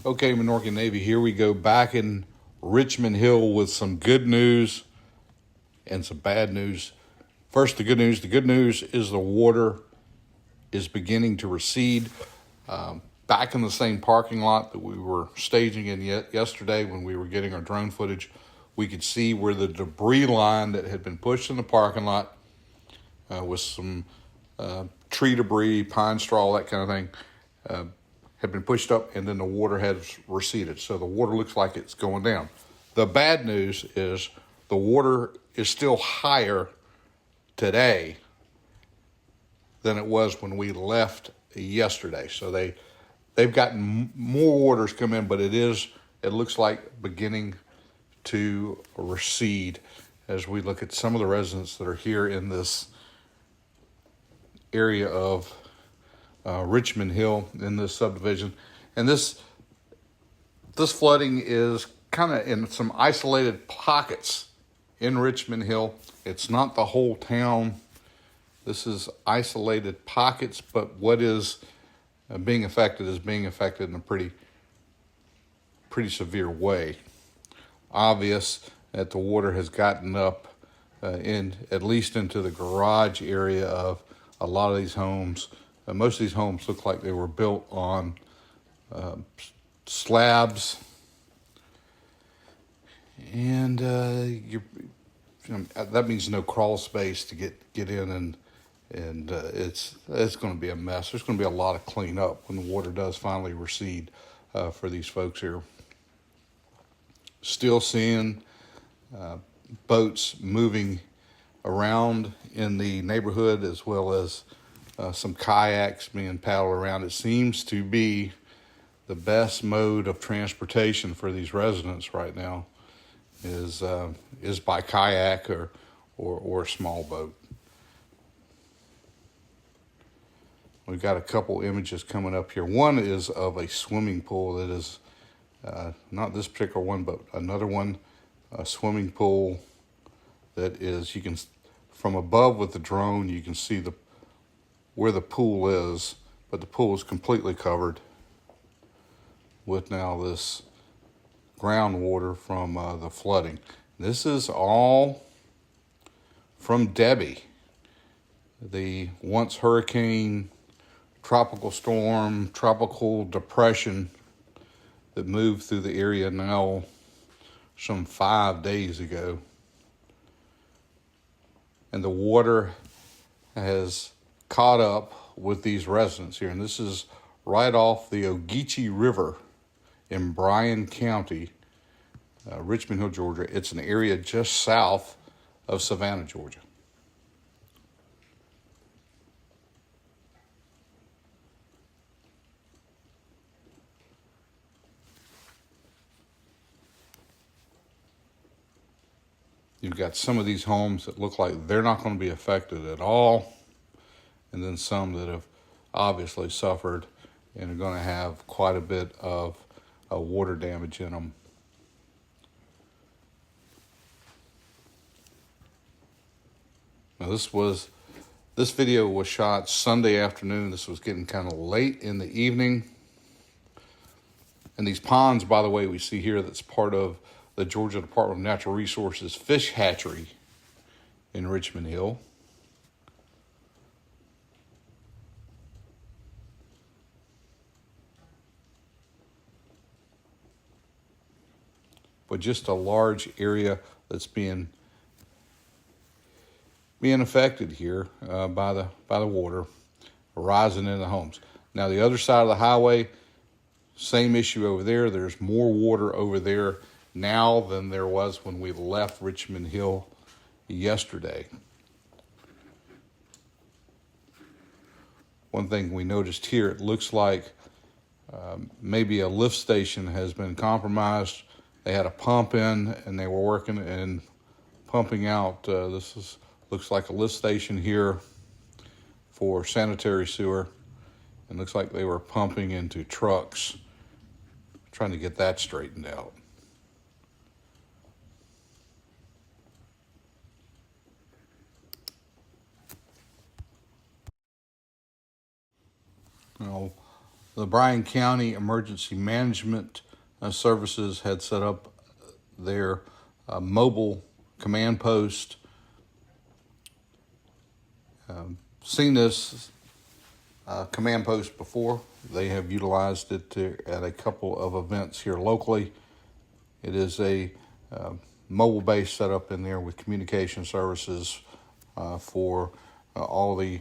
Okay, Minorcan Navy, here we go back in Richmond Hill with some good news and some bad news. First, the good news. The good news is the water is beginning to recede. Back in the same parking lot that we were staging in yesterday when we were getting our drone footage, we could see where the debris line that had been pushed in the parking lot with some tree debris, pine straw, that kind of thing, had been pushed up, and then the water has receded. So the water looks like it's going down. The bad news is the water is still higher today than it was when we left yesterday. So they've gotten more waters come in, but it looks like beginning to recede as we look at some of the residents that are here in this area of Richmond Hill in this subdivision. And this flooding is kind of in some isolated pockets in Richmond Hill. It's not the whole town. This is isolated pockets, but what is being affected in a pretty severe way. Obvious that the water has gotten up in at least into the garage area of a lot of these homes. Most of these homes look like they were built on slabs, and that means no crawl space to get in, and it's going to be a mess. There's going to be a lot of cleanup when the water does finally recede for these folks here. Still seeing boats moving around in the neighborhood, as well as some kayaks being paddled around. It seems to be the best mode of transportation for these residents right now is by kayak or a small boat. We've got a couple images coming up here. One is of a swimming pool that is not this particular one, but another one, a swimming pool that is, you can, from above with the drone, you can see where the pool is, but the pool is completely covered with now this groundwater from the flooding. This is all from Debby, the once hurricane, tropical storm, tropical depression that moved through the area now some 5 days ago. And the water has caught up with these residents here. And this is right off the Ogeechee River in Bryan County, Richmond Hill, Georgia. It's an area just south of Savannah, Georgia. You've got some of these homes that look like they're not going to be affected at all, and then some that have obviously suffered and are going to have quite a bit of water damage in them. Now this video was shot Sunday afternoon. This was getting kind of late in the evening. And these ponds, by the way, we see here, that's part of the Georgia Department of Natural Resources fish hatchery in Richmond Hill. But just a large area that's being affected here by the water rising in the homes. Now the other side of the highway, same issue over there. There's more water over there now than there was when we left Richmond Hill yesterday. One thing we noticed here, it looks like maybe a lift station has been compromised. They had a pump in and they were working and pumping out. Looks like a lift station here for sanitary sewer. And looks like they were pumping into trucks, trying to get that straightened out. Now, The Bryan County Emergency Management Services had set up their mobile command post. Seen this command post before. They have utilized it at a couple of events here locally. It is a mobile base set up in there with communication services for all the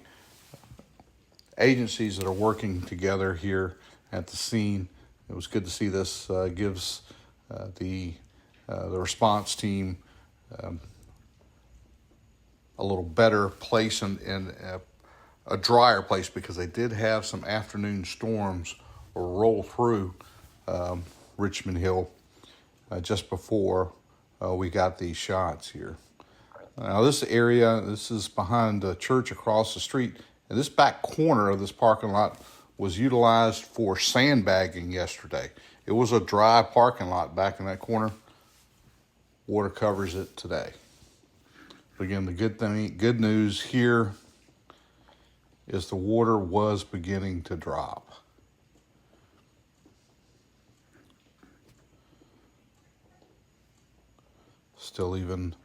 agencies that are working together here at the scene. It was good to see this gives the response team a little better place and a drier place, because they did have some afternoon storms roll through Richmond Hill just before we got these shots here. Now this area, this is behind the church across the street, and this back corner of this parking lot was utilized for sandbagging yesterday. It was a dry parking lot back in that corner. Water covers it today. But again, the good news here is the water was beginning to drop. Still even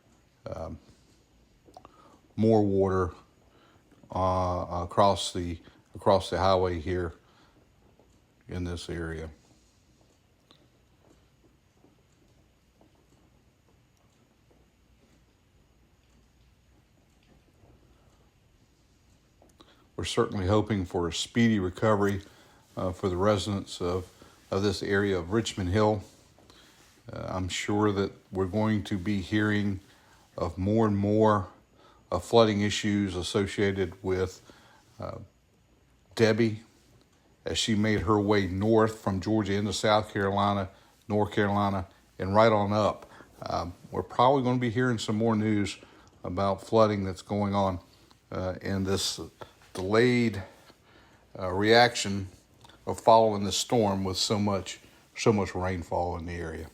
more water across the highway here in this area. We're certainly hoping for a speedy recovery for the residents of this area of Richmond Hill. I'm sure that we're going to be hearing of more and more flooding issues associated with Debby as she made her way north from Georgia into South Carolina, North Carolina, and right on up. We're probably going to be hearing some more news about flooding that's going on in this delayed reaction of following the storm with so much rainfall in the area.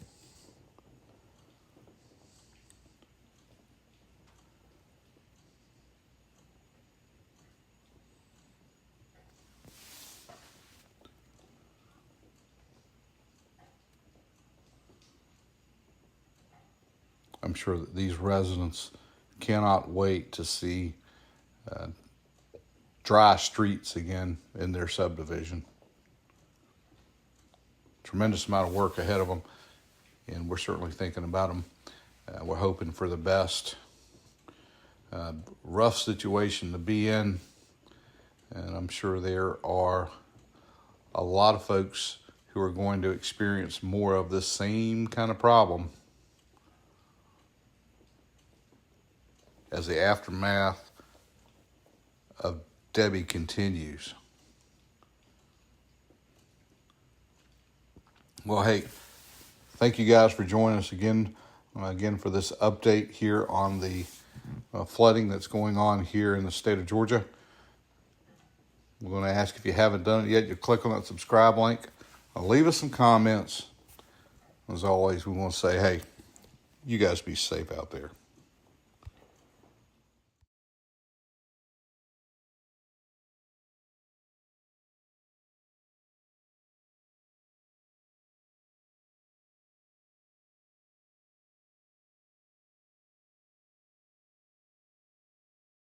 I'm sure that these residents cannot wait to see dry streets again in their subdivision. Tremendous amount of work ahead of them, and we're certainly thinking about them. We're hoping for the best. Rough situation to be in, and I'm sure there are a lot of folks who are going to experience more of this same kind of problem as the aftermath of Debby continues. Well, hey, thank you guys for joining us again for this update here on the flooding that's going on here in the state of Georgia. We're going to ask, if you haven't done it yet, you click on that subscribe link. Leave us some comments. As always, we want to say, hey, you guys be safe out there.